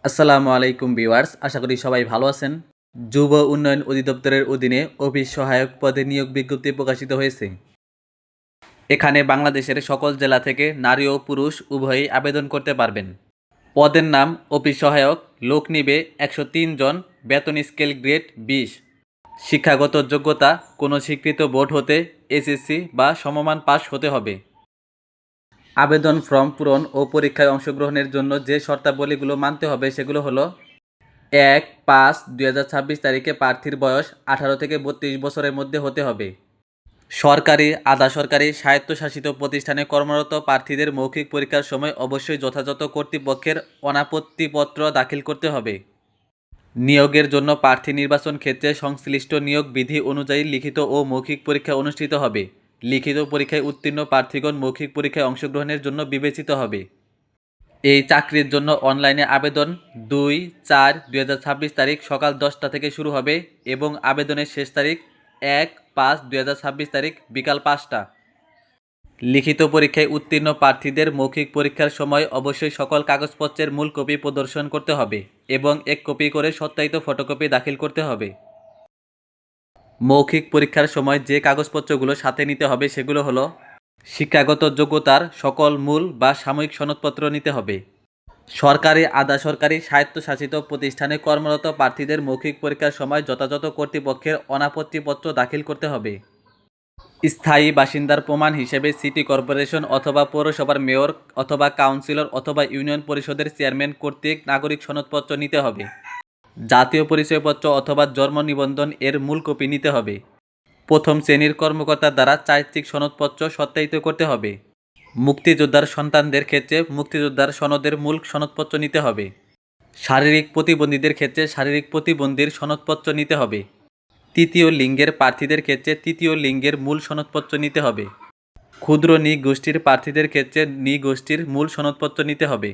আসসালামু আলাইকুম ভিউয়ার্স, আশা করি সবাই ভালো আছেন। যুব উন্নয়ন অধিদপ্তরের অধীনে অফিস সহায়ক পদে নিয়োগ বিজ্ঞপ্তি প্রকাশিত হয়েছে। এখানে বাংলাদেশের সকল জেলা থেকে নারী ও পুরুষ উভয়ই আবেদন করতে পারবেন। পদের নাম অফিস সহায়ক, লোক নিবে 103 জন, বেতন স্কেল গ্রেড 20। শিক্ষাগত যোগ্যতা কোনো স্বীকৃত বোর্ড হতে এসএসসি বা সমমান পাস হতে হবে। আবেদন ফর্ম পূরণ ও পরীক্ষায় অংশগ্রহণের জন্য যে শর্তাবলীগুলো মানতে হবে সেগুলো হলো: 1/5/2026 তারিখে প্রার্থীর বয়স 18 থেকে 32 বছরের মধ্যে হতে হবে। সরকারি, আধা সরকারি, স্বায়ত্তশাসিত প্রতিষ্ঠানে কর্মরত প্রার্থীদের মৌখিক পরীক্ষার সময় অবশ্যই যথাযথ কর্তৃপক্ষের অনাপত্তিপত্র দাখিল করতে হবে। নিয়োগের জন্য প্রার্থী নির্বাচন ক্ষেত্রে সংশ্লিষ্ট নিয়োগ বিধি অনুযায়ী লিখিত ও মৌখিক পরীক্ষা অনুষ্ঠিত হবে। লিখিত পরীক্ষায় উত্তীর্ণ প্রার্থীগণ মৌখিক পরীক্ষায় অংশগ্রহণের জন্য বিবেচিত হবে। এই চাকরির জন্য অনলাইনে আবেদন 2/4/2026 তারিখ সকাল 10টা থেকে শুরু হবে এবং আবেদনের শেষ তারিখ 1/5/2026 তারিখ বিকাল 5টা। লিখিত পরীক্ষায় উত্তীর্ণ প্রার্থীদের মৌখিক পরীক্ষার সময় অবশ্যই সকল কাগজপত্রের মূল কপি প্রদর্শন করতে হবে এবং 1 কপি করে সত্যায়িত ফটোকপি দাখিল করতে হবে। মৌখিক পরীক্ষার সময় যে কাগজপত্রগুলো সাথে নিতে হবে সেগুলো হলো: শিক্ষাগত যোগ্যতার সকল মূল বা সাময়িক সনদপত্র নিতে হবে। সরকারি, আধা সরকারি, স্বায়ত্তশাসিত প্রতিষ্ঠানে কর্মরত প্রার্থীদের মৌখিক পরীক্ষার সময় যথাযথ কর্তৃপক্ষের অনাপত্তিপত্র দাখিল করতে হবে। স্থায়ী বাসিন্দার প্রমাণ হিসেবে সিটি কর্পোরেশন অথবা পৌরসভার মেয়র অথবা কাউন্সিলর অথবা ইউনিয়ন পরিষদের চেয়ারম্যান কর্তৃক নাগরিক সনদপত্র নিতে হবে। জাতীয় পরিচয়পত্র অথবা জন্ম নিবন্ধন এর মূল কপি নিতে হবে। প্রথম শ্রেণীর কর্মকর্তার দ্বারা চারিত্রিক সনদপত্র সত্যায়িত করতে হবে। মুক্তিযোদ্ধার সন্তানদের ক্ষেত্রে মুক্তিযোদ্ধার সনদের মূল সনদপত্র নিতে হবে। শারীরিক প্রতিবন্ধীদের ক্ষেত্রে শারীরিক প্রতিবন্ধীর সনদপত্র নিতে হবে। তৃতীয় লিঙ্গের প্রার্থীদের ক্ষেত্রে তৃতীয় লিঙ্গের মূল সনদপত্র নিতে হবে। ক্ষুদ্র নৃগোষ্ঠীর প্রার্থীদের ক্ষেত্রে নৃগোষ্ঠীর মূল সনদপত্র নিতে হবে।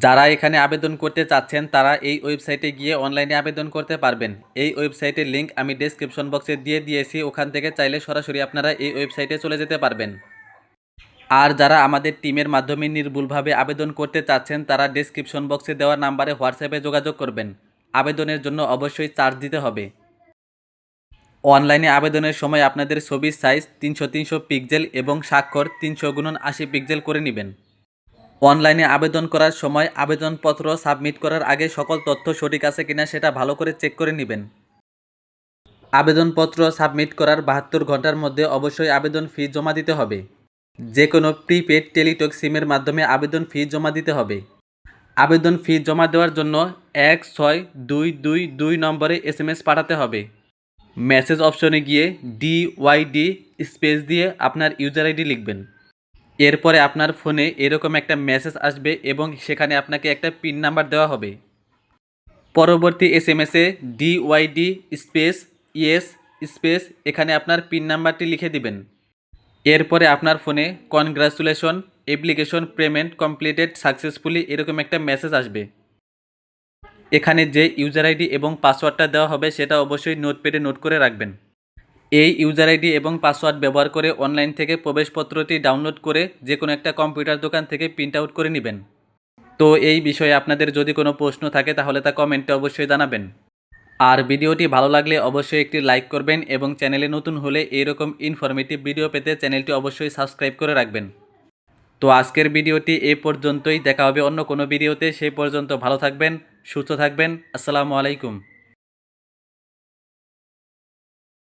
যারা এখানে আবেদন করতে চাচ্ছেন তারা এই ওয়েবসাইটে গিয়ে অনলাইনে আবেদন করতে পারবেন। এই ওয়েবসাইটের লিঙ্ক আমি ডেসক্রিপশন বক্সে দিয়ে দিয়েছি, ওখান থেকে চাইলে সরাসরি আপনারা এই ওয়েবসাইটে চলে যেতে পারবেন। আর যারা আমাদের টিমের মাধ্যমে নির্ভুলভাবে আবেদন করতে চাচ্ছেন তারা ডেসক্রিপশন বক্সে দেওয়া নাম্বারে হোয়াটসঅ্যাপে যোগাযোগ করবেন। আবেদনের জন্য অবশ্যই চার্জ দিতে হবে। অনলাইনে আবেদনের সময় আপনাদের ছবির সাইজ 300x300 পিক্সেল এবং স্বাক্ষর 300x80 পিক্সেল করে নেবেন। অনলাইনে আবেদন করার সময় আবেদনপত্র সাবমিট করার আগে সকল তথ্য সঠিক আছে কিনা সেটা ভালো করে চেক করে নেবেন। আবেদনপত্র সাবমিট করার 72 ঘন্টার মধ্যে অবশ্যই আবেদন ফি জমা দিতে হবে। যে কোনো প্রিপেড টেলিটক সিমের মাধ্যমে আবেদন ফি জমা দিতে হবে। আবেদন ফি জমা দেওয়ার জন্য 16222 নম্বরে SMS পাঠাতে হবে। মেসেজ অপশনে গিয়ে DYD স্পেস দিয়ে আপনার ইউজার আইডি লিখবেন। এরপরে আপনার ফোনে এরকম একটা মেসেজ আসবে এবং সেখানে আপনাকে একটা পিন নাম্বার দেওয়া হবে। পরবর্তী SMS-এ DYD স্পেস ইয়েস স্পেস এখানে আপনার পিন নাম্বারটি লিখে দিবেন। এরপরে আপনার ফোনে congratulation, application payment completed successfully এরকম একটা মেসেজ আসবে। এখানে যে ইউজার আইডি এবং পাসওয়ার্ডটা দেওয়া হবে সেটা অবশ্যই নোটপ্যাডে নোট করে রাখবেন। এই ইউজার আইডি এবং পাসওয়ার্ড ব্যবহার করে অনলাইন থেকে প্রবেশপত্রটি ডাউনলোড করে যে কোনো একটা কম্পিউটার দোকান থেকে প্রিন্ট আউট করে নেবেন। তো এই বিষয়ে আপনাদের যদি কোনো প্রশ্ন থাকে তাহলে তা কমেন্টে অবশ্যই জানাবেন। আর ভিডিওটি ভালো লাগলে অবশ্যই একটি লাইক করবেন এবং চ্যানেলে নতুন হলে এইরকম ইনফরমেটিভ ভিডিও পেতে চ্যানেলটি অবশ্যই সাবস্ক্রাইব করে রাখবেন। তো আজকের ভিডিওটি এই পর্যন্তই, দেখা হবে অন্য কোনো ভিডিওতে। সেই পর্যন্ত ভালো থাকবেন, সুস্থ থাকবেন। আসসালামু আলাইকুম।